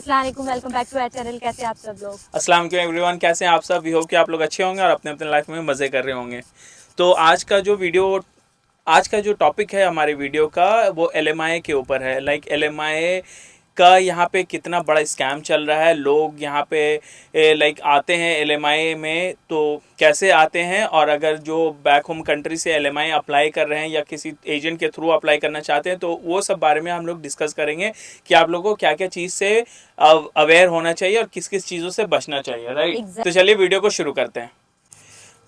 अस्सलाम वालेकुम, welcome back to our channel. कैसे आप सब लोग? अस्सलाम वालेकुम एवरीवन, कैसे हैं आप सब। वी होप कि आप लोग अच्छे होंगे और अपने अपने लाइफ में मज़े कर रहे होंगे। तो आज का जो टॉपिक है हमारे वीडियो का वो एलएमआई के ऊपर है। एलएमआई का यहाँ पे कितना बड़ा स्कैम चल रहा है। लोग यहाँ पे आते हैं एलएमआई में, तो कैसे आते हैं, और अगर जो बैक होम कंट्री से एलएमआई अप्लाई कर रहे हैं या किसी एजेंट के थ्रू अप्लाई करना चाहते हैं, तो वो सब बारे में हम लोग डिस्कस करेंगे कि आप लोगों को क्या क्या चीज़ से अवेयर होना चाहिए और किस किस चीज़ों से बचना चाहिए। राइट, तो चलिए वीडियो को शुरू करते हैं।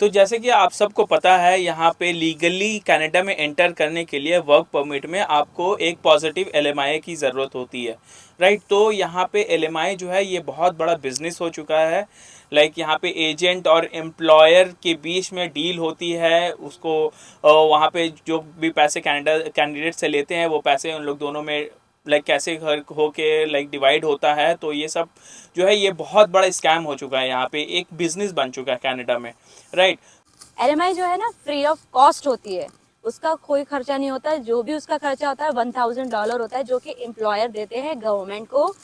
तो जैसे कि आप सबको पता है, यहाँ पे लीगली कनाडा में एंटर करने के लिए वर्क परमिट में आपको एक पॉजिटिव एलएमआई की ज़रूरत होती है। राइट, तो यहाँ पे एलएमआई जो है ये बहुत बड़ा बिजनेस हो चुका है। यहाँ पे एजेंट और एम्प्लॉयर के बीच में डील होती है। उसको वहाँ पे जो भी पैसे कैंडिडेट से लेते हैं वो पैसे उन लोग दोनों में कैसे घर होके डिवाइड होता है। तो ये सब जो है ये बहुत बड़ा स्कैम हो चुका है, यहाँ पे एक बिजनेस बन चुका है कनाडा में। राइट, एलएमआई जो है ना, फ्री ऑफ कॉस्ट होती है। उसका कोई खर्चा नहीं होता है। जो भी उसका खर्चा होता है $1000 होता है, जो कि एम्प्लॉयर देते हैं गवर्नमेंट को।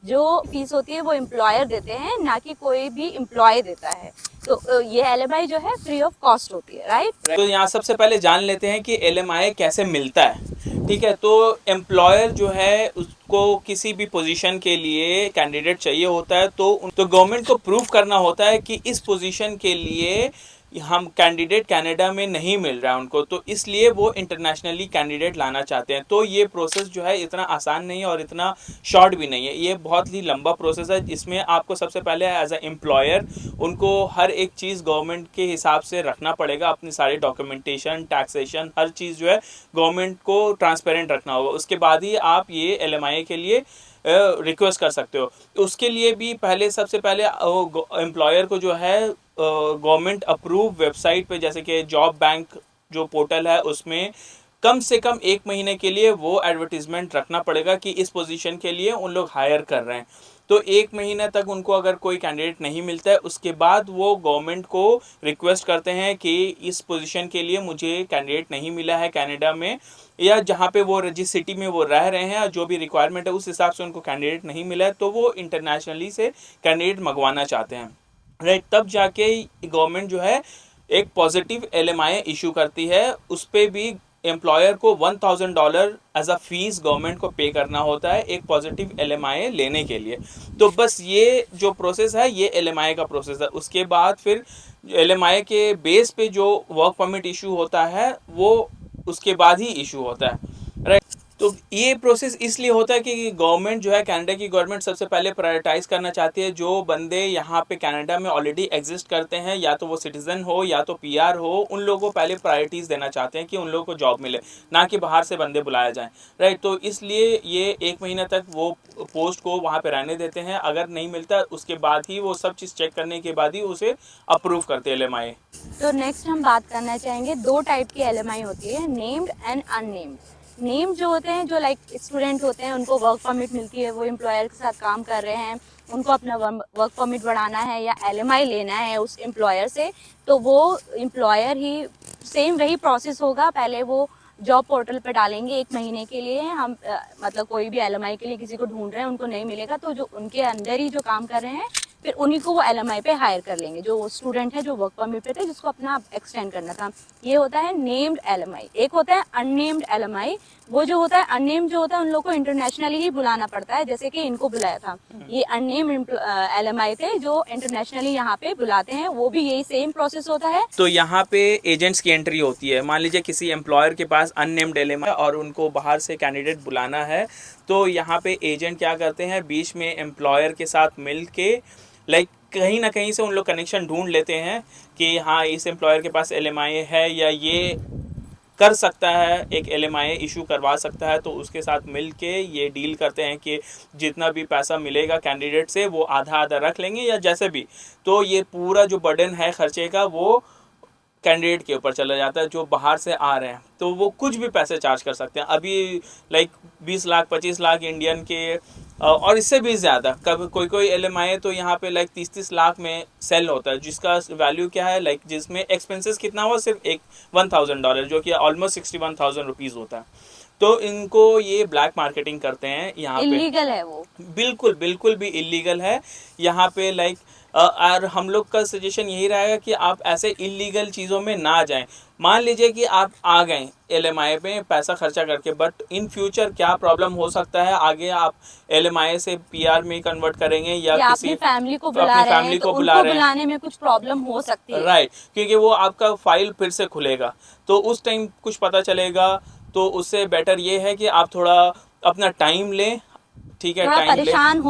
जो फीस होती है वो एम्प्लॉयर देते हैं, ना कि कोई भी एम्प्लॉय देता है। तो ये एलएमआई जो है फ्री ऑफ कॉस्ट होती है। राइट, तो यहाँ सबसे पहले जान लेते हैं कि एलएमआई कैसे मिलता है। ठीक है, तो एम्प्लॉयर जो है उसको किसी भी पोजीशन के लिए कैंडिडेट चाहिए होता है, तो गवर्नमेंट को प्रूव करना होता है कि इस पोजीशन के लिए हम कैंडिडेट कनाडा में नहीं मिल रहा है उनको, तो इसलिए वो इंटरनेशनली कैंडिडेट लाना चाहते हैं। तो ये प्रोसेस जो है इतना आसान नहीं है और इतना शॉर्ट भी नहीं है, ये बहुत ही लंबा प्रोसेस है। इसमें आपको सबसे पहले एज अ एम्प्लॉयर उनको हर एक चीज़ गवर्नमेंट के हिसाब से रखना पड़ेगा। अपनी सारी डॉक्यूमेंटेशन, टैक्सेशन, हर चीज़ जो है गवर्नमेंट को ट्रांसपेरेंट रखना होगा। उसके बाद ही आप ये एलएमआई के लिए रिक्वेस्ट कर सकते हो। तो उसके लिए भी सबसे पहले एम्प्लॉयर को जो है गवर्नमेंट अप्रूव वेबसाइट पे, जैसे कि जॉब बैंक जो पोर्टल है, उसमें कम से कम 1 महीने के लिए वो एडवर्टीजमेंट रखना पड़ेगा कि इस पोजीशन के लिए उन लोग हायर कर रहे हैं। तो 1 महीने तक उनको अगर कोई कैंडिडेट नहीं मिलता है, उसके बाद वो गवर्नमेंट को रिक्वेस्ट करते हैं कि इस पोजीशन के लिए मुझे कैंडिडेट नहीं मिला है कनाडा में, या जहाँ पे वो जिस सिटी में वो रह रहे हैं, जो भी रिक्वायरमेंट है उस हिसाब से उनको कैंडिडेट नहीं मिला है, तो वो इंटरनेशनली से कैंडिडेट मंगवाना चाहते हैं। राइट, तब जाके गवर्नमेंट जो है एक पॉजिटिव एलएमआई इशू करती है। उस पर भी एम्प्लॉयर को $1000 एज अ फीस गवर्नमेंट को पे करना होता है एक पॉजिटिव एलएमआई लेने के लिए। तो बस ये जो प्रोसेस है ये एलएमआई का प्रोसेस है। उसके बाद फिर एलएमआई के बेस पे जो वर्क परमिट इशू होता है वो उसके बाद ही इशू होता है। राइट, तो ये प्रोसेस इसलिए होता है कि गवर्नमेंट जो है, कनाडा की गवर्नमेंट सबसे पहले प्रायोरिटाइज करना चाहती है जो बंदे यहाँ पे कनाडा में ऑलरेडी एग्जिस्ट करते हैं, या तो वो सिटीजन हो या तो पीआर हो, उन लोगों को पहले प्रायोरिटीज देना चाहते हैं कि उन लोगों को जॉब मिले, ना कि बाहर से बंदे बुलाए जाएं। राइट, तो इसलिए ये 1 महीने तक वो पोस्ट को वहाँ पे रहने देते हैं। अगर नहीं मिलता उसके बाद ही वो सब चीज़ चेक करने के बाद ही उसे अप्रूव करते हैं एलएमआई। तो नेक्स्ट हम बात करना चाहेंगे, दो टाइप की एलएमआई होती है, नेम्ड एंड अननेम्ड। नेम जो होते हैं, जो स्टूडेंट होते हैं, उनको वर्क परमिट मिलती है, वो एम्प्लॉयर के साथ काम कर रहे हैं, उनको अपना वर्क परमिट बढ़ाना है या एलएमआई लेना है उस एम्प्लॉयर से, तो वो एम्प्लॉयर ही सेम वही प्रोसेस होगा। पहले वो जॉब पोर्टल पे डालेंगे 1 महीने के लिए। हम मतलब कोई भी एलएमआई के लिए किसी को ढूंढ रहे हैं, उनको नहीं मिलेगा, तो जो उनके अंदर ही जो काम कर रहे हैं फिर उन्हीं को वो एलएमआई पे हायर कर लेंगे, जो स्टूडेंट है जो वर्क परमिट पे थे, जिसको अपना एक्सटेंड करना था। ये होता है नेम्ड एलएमआई। एक होता है अननेम्ड एलएमआई। वो जो होता है अननेम्ड, जो होता है उन लोगों को इंटरनेशनली ही बुलाना पड़ता है, जैसे कि इनको बुलाया था। ये अननेम्ड एलएमआई थे जो इंटरनेशनली यहाँ पे बुलाते हैं, वो भी यही सेम प्रोसेस होता है। तो यहाँ पे एजेंट्स की एंट्री होती है। मान लीजिए किसी एम्प्लॉयर के पास अननेम्ड एलएमआई और उनको बाहर से कैंडिडेट बुलाना है, तो यहाँ पे एजेंट क्या करते हैं, बीच में एम्प्लॉयर के साथ मिल के कहीं ना कहीं से उन लोग कनेक्शन ढूंढ लेते हैं कि हाँ इस एम्प्लॉयर के पास एलएमआई है या ये कर सकता है, एक एलएमआई इशू करवा सकता है। तो उसके साथ मिल के ये डील करते हैं कि जितना भी पैसा मिलेगा कैंडिडेट से वो आधा आधा रख लेंगे या जैसे भी। तो ये पूरा जो बर्डन है खर्चे का वो कैंडिडेट के ऊपर चला जाता है जो बाहर से आ रहे हैं। तो वो कुछ भी पैसे चार्ज कर सकते हैं। अभी 20 लाख 25 लाख इंडियन के और इससे भी ज़्यादा कभी कोई एलएमआई तो यहाँ पे 30-30 लाख में सेल होता है, जिसका वैल्यू क्या है, जिसमें एक्सपेंसेस कितना हुआ, सिर्फ $1000, जो कि ऑलमोस्ट 61,000 रुपीज़ होता है। तो इनको ये ब्लैक मार्केटिंग करते हैं यहाँ पे। इलीगल है वो। बिल्कुल बिल्कुल भी इलीगल है यहाँ पे। लाइक और हम लोग का सजेशन यही रहेगा कि आप ऐसे इलीगल चीज़ों में ना जाएं। मान लीजिए कि आप आ गए एलएमआई में पैसा खर्चा करके, बट इन फ्यूचर क्या प्रॉब्लम हो सकता है, आगे आप एलएमआई से पीआर में कन्वर्ट करेंगे या अपनी किसी फैमिली को बुला अपनी रहे हैं फैमिली तो को बुला उनको रहे हैं, बुलाने में कुछ प्रॉब्लम हो सकती है। राइट, क्योंकि वो आपका फाइल फिर से खुलेगा तो उस टाइम कुछ पता चलेगा। तो उससे बेटर ये है कि आप थोड़ा अपना टाइम लें, ठीक है, थोड़ा टाइम ले,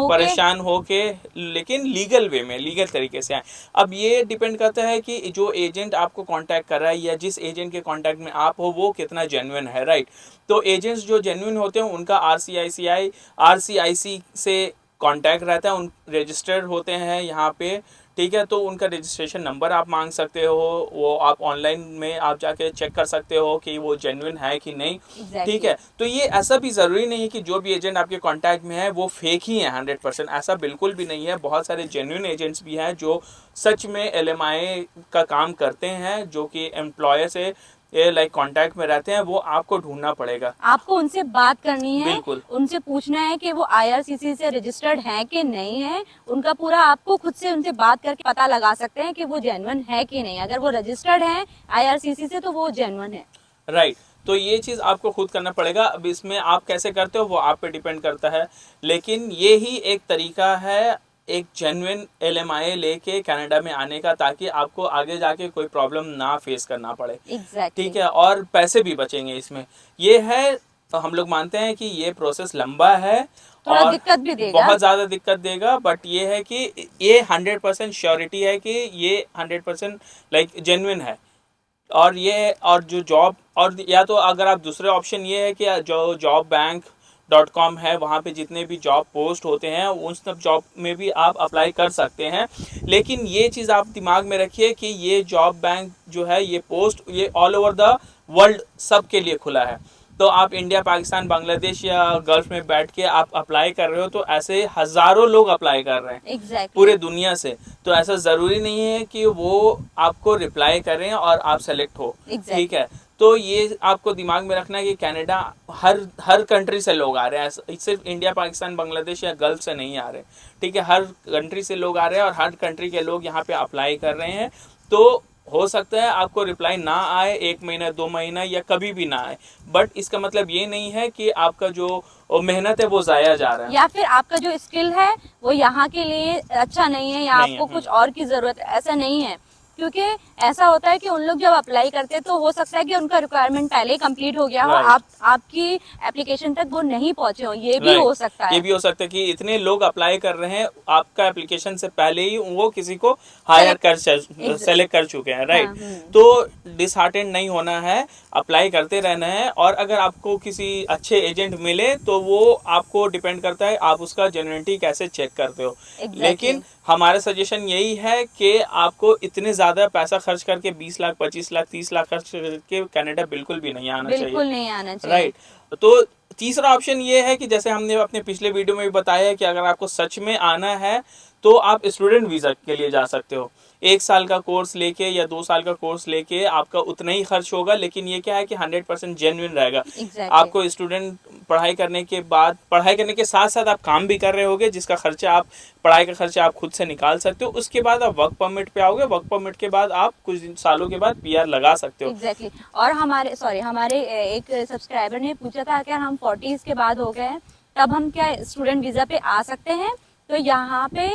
परेशान होके, लेकिन लीगल वे में, लीगल तरीके से आए। अब ये डिपेंड करता है कि जो एजेंट आपको कांटेक्ट कर रहा है या जिस एजेंट के कांटेक्ट में आप हो वो कितना जेन्युइन है, राइट। तो एजेंट्स जो जेन्युइन होते हैं उनका आरसीआईसी से कांटेक्ट रहता है, उन रजिस्टर्ड होते हैं यहाँ पे, ठीक है। तो उनका रजिस्ट्रेशन नंबर आप मांग सकते हो, वो आप ऑनलाइन में आप जाके चेक कर सकते हो कि वो जेन्युइन है कि नहीं, ठीक है। तो ये ऐसा भी ज़रूरी नहीं है कि जो भी एजेंट आपके कांटेक्ट में है वो फेक ही है 100%, ऐसा बिल्कुल भी नहीं है। बहुत सारे जेन्युइन एजेंट्स भी हैं जो सच में एलएमआई का काम करते हैं, जो कि एम्प्लॉयर से ये लाइक कांटेक्ट में रहते हैं। वो आपको ढूंढना पड़ेगा, आपको उनसे बात करनी है, बिल्कुल उनसे पूछना है कि वो आईआरसीसी से रजिस्टर्ड हैं कि नहीं है। उनका पूरा आपको खुद से उनसे बात करके पता लगा सकते हैं कि वो जेन्युइन है कि नहीं। अगर वो रजिस्टर्ड है आईआरसीसी से तो वो जेन्युइन है, राइट। तो ये चीज़ आपको खुद करना पड़ेगा। अब इसमें आप कैसे करते हो वो आप पे डिपेंड करता है, लेकिन ये ही एक तरीका है एक जेन्युइन एलएमआई लेके कनाडा में आने का, ताकि आपको आगे जाके कोई प्रॉब्लम ना फेस करना पड़े, ठीक है, और पैसे भी बचेंगे इसमें। ये है, तो हम लोग मानते हैं कि ये प्रोसेस लंबा है थोड़ा और दिक्कत भी देगा, बहुत ज़्यादा दिक्कत देगा, बट ये है कि ये 100% श्योरिटी है कि ये 100% लाइक जेन्युइन है। और ये, और जो जॉब, और या तो अगर आप दूसरे ऑप्शन ये है कि जो jobbank.com है, वहाँ पे जितने भी जॉब पोस्ट होते हैं उन सब जॉब में भी आप अप्लाई कर सकते हैं। लेकिन ये चीज़ आप दिमाग में रखिए कि ये जॉब बैंक जो है, ये पोस्ट ये ऑल ओवर द वर्ल्ड सब के लिए खुला है। तो आप इंडिया, पाकिस्तान, बांग्लादेश या गल्फ में बैठ के आप अप्लाई कर रहे हो, तो ऐसे हज़ारों लोग अप्लाई कर रहे हैं पूरे दुनिया से। तो ऐसा ज़रूरी नहीं है कि वो आपको रिप्लाई करें और आप सेलेक्ट हो, ठीक है। तो ये आपको दिमाग में रखना है कि कनाडा हर कंट्री से लोग आ रहे हैं, सिर्फ इंडिया, पाकिस्तान, बांग्लादेश या गल्फ से नहीं आ रहे, ठीक है। हर कंट्री से लोग आ रहे हैं और हर कंट्री के लोग यहाँ पे अप्लाई कर रहे हैं। तो हो सकता है आपको रिप्लाई ना आए 1 महीना, 2 महीना या कभी भी ना आए, बट इसका मतलब ये नहीं है कि आपका जो मेहनत है वो ज़ाया जा रहा है, या फिर आपका जो स्किल है वो यहाँ के लिए अच्छा नहीं है, या आपको कुछ और की जरूरत है, ऐसा नहीं है। क्योंकि ऐसा होता है कि उन लोग जब अप्लाई करते हैं तो हो सकता है कि उनका रिक्वायरमेंट पहले ही कंप्लीट हो गया हो, आपकी एप्लीकेशन तक वो नहीं पहुंचे हो, ये भी हो सकता है। ये भी हो सकता है कि इतने लोग अप्लाई कर रहे हैं, आपका एप्लीकेशन से पहले ही वो किसी को हायर कर सेलेक्ट कर चुके हैं, राइट। तो डिसहार्टेंड नहीं होना है, अप्लाई करते रहना है। और अगर आपको किसी अच्छे एजेंट मिले तो वो आपको डिपेंड करता है आप उसका जेन्युइनिटी कैसे चेक करते हो। लेकिन हमारा सजेशन यही है कि आपको इतने ज़्यादा पैसा खर्च करके 20 लाख, 25 लाख, 30 लाख खर्च करके कनाडा बिल्कुल भी नहीं आना चाहिए, बिल्कुल नहीं आना चाहिए, राइट। तो तीसरा ऑप्शन ये है कि जैसे हमने अपने पिछले वीडियो में भी बताया है कि अगर आपको सच में आना है तो आप स्टूडेंट वीज़ा के लिए जा सकते हो। 1 साल का कोर्स लेके या 2 साल का कोर्स लेके आपका उतना ही खर्च होगा, लेकिन ये क्या है कि 100% जेन्युइन रहेगा। आपको स्टूडेंट पढ़ाई करने के बाद, पढ़ाई करने के साथ साथ आप काम भी कर रहे होगे, जिसका खर्चा आप, पढ़ाई का खर्चा आप खुद से निकाल सकते हो। उसके बाद आप वर्क परमिट पे आओगे, वर्क परमिट के बाद आप कुछ सालों के बाद पीआर लगा सकते हो। और हमारे एक सब्सक्राइबर ने पूछा था कि हम 40s के बाद हो गए हैं तब हम क्या स्टूडेंट वीजा पे आ सकते हैं? तो यहाँ पे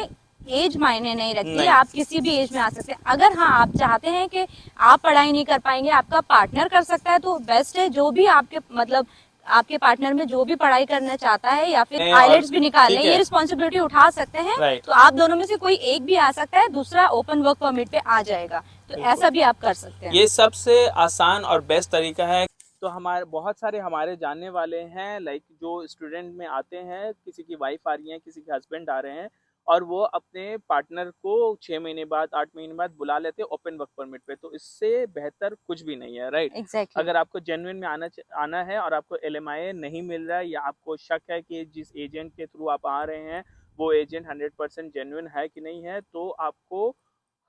एज मायने नहीं रखती, आप किसी भी एज में आ सकते हैं। अगर हाँ आप चाहते हैं कि आप पढ़ाई नहीं कर पाएंगे, आपका पार्टनर कर सकता है, तो बेस्ट है। जो भी आपके मतलब आपके पार्टनर में जो भी पढ़ाई करना चाहता है या फिर आइलेट्स भी निकाल ले, ये रिस्पॉन्सिबिलिटी उठा सकते हैं। तो आप दोनों में से कोई एक भी आ सकता है, दूसरा ओपन वर्क परमिट पे आ जाएगा। तो ऐसा भी आप कर सकते हैं। ये सबसे आसान और बेस्ट तरीका है। तो हमारे बहुत सारे हमारे जानने वाले हैं, लाइक जो स्टूडेंट में आते हैं, किसी की वाइफ आ रही है, किसी के हस्बैंड आ रहे हैं, और वो अपने पार्टनर को 6 महीने बाद, 8 महीने बाद बुला लेते हैं ओपन वर्क परमिट पे। तो इससे बेहतर कुछ भी नहीं है, राइट। अगर आपको जेन्युइन में आना है और आपको एलएमआई नहीं मिल रहा है, या आपको शक है कि जिस एजेंट के थ्रू आप आ रहे हैं वो एजेंट 100% जेन्युइन है कि नहीं है, तो आपको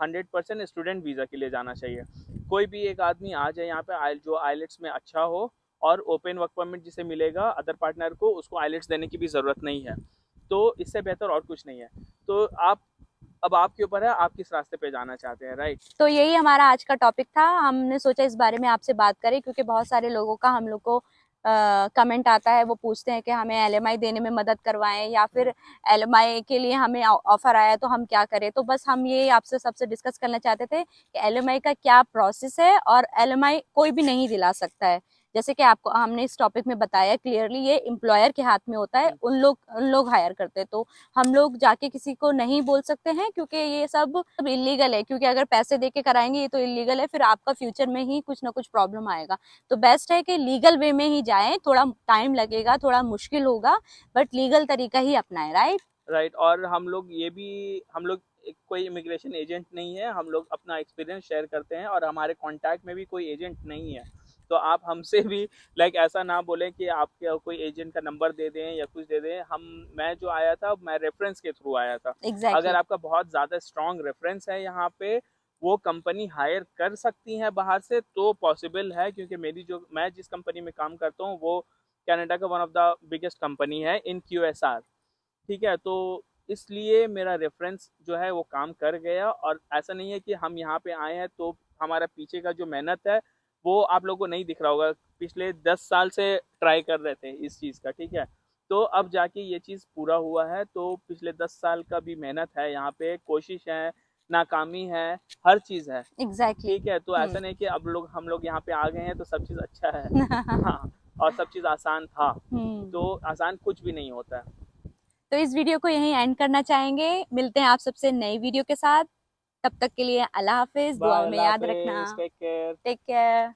100% स्टूडेंट वीज़ा के लिए जाना चाहिए। कोई भी एक आदमी आ जाए यहाँ पे जो आइलेट्स में अच्छा हो और ओपन वर्क परमिट जिसे मिलेगा अदर पार्टनर को, उसको आइलेट्स देने की भी ज़रूरत नहीं है। तो इससे बेहतर और कुछ नहीं है। तो आप, अब आपके ऊपर है, आप किस रास्ते पे जाना चाहते हैं, राइट। तो यही हमारा आज का टॉपिक था। हमने सोचा इस बारे में आपसे बात करें, क्योंकि बहुत सारे लोगों का हम लोग को कमेंट आता है, वो पूछते हैं कि हमें एलएमआई देने में मदद करवाएं, या फिर एलएमआई के लिए हमें ऑफर आया तो हम क्या करें। तो बस हम ये आपसे सबसे डिस्कस करना चाहते थे कि एलएमआई का क्या प्रोसेस है, और एलएमआई कोई भी नहीं दिला सकता है। जैसे कि आपको हमने इस टॉपिक में बताया क्लियरली, ये एम्प्लॉयर के हाथ में होता है, उन लोग हायर करते हैं। तो हम लोग जाके किसी को नहीं बोल सकते हैं, क्योंकि ये सब इलीगल है। क्योंकि अगर पैसे दे के कराएंगे ये तो इलीगल है, फिर आपका फ्यूचर में ही कुछ ना कुछ प्रॉब्लम आएगा। तो बेस्ट है कि लीगल वे में ही जाएं। थोड़ा टाइम लगेगा, थोड़ा मुश्किल होगा, बट लीगल तरीका ही अपनाएं, राइट। राइट। और हम लोग ये भी, हम लोग कोई इमिग्रेशन एजेंट नहीं है, हम लोग अपना एक्सपीरियंस शेयर करते हैं, और हमारे कांटेक्ट में भी कोई एजेंट नहीं है। तो आप हमसे भी लाइक ऐसा ना बोलें कि आपके कोई एजेंट का नंबर दे दें या कुछ दे दें। मैं जो आया था, मैं रेफरेंस के थ्रू आया था। अगर एग्जैक्टली। आपका बहुत ज़्यादा स्ट्रॉन्ग रेफरेंस है यहाँ पे, वो कंपनी हायर कर सकती है बाहर से, तो पॉसिबल है। क्योंकि मैं जिस कंपनी में काम करता हूँ वो कनाडा का one of the biggest company है इन QSR। ठीक है, तो इसलिए मेरा रेफरेंस जो है वो काम कर गया। और ऐसा नहीं है कि हम यहाँ पे आए हैं तो हमारा पीछे का जो मेहनत है वो आप लोगों को नहीं दिख रहा होगा। पिछले 10 साल से ट्राई कर रहे थे इस चीज़ का, ठीक है। तो अब जाके ये चीज़ पूरा हुआ है। तो पिछले 10 साल का भी मेहनत है, यहाँ पे कोशिश है, नाकामी है, हर चीज़ है। एग्जैक्टली। ठीक है, तो ऐसा नहीं कि अब हम लोग यहाँ पे आ गए हैं तो सब चीज़ अच्छा है। हाँ, और सब चीज़ आसान था, तो आसान कुछ भी नहीं होता है। तो इस वीडियो को यहीं एंड करना चाहेंगे। मिलते हैं आप सबसे नई वीडियो के साथ। तब तक के लिए अल्लाह हाफिज, दुआ बाय, में अल्लाह याद रखना। हाफिज़, टेक केयर। Take care.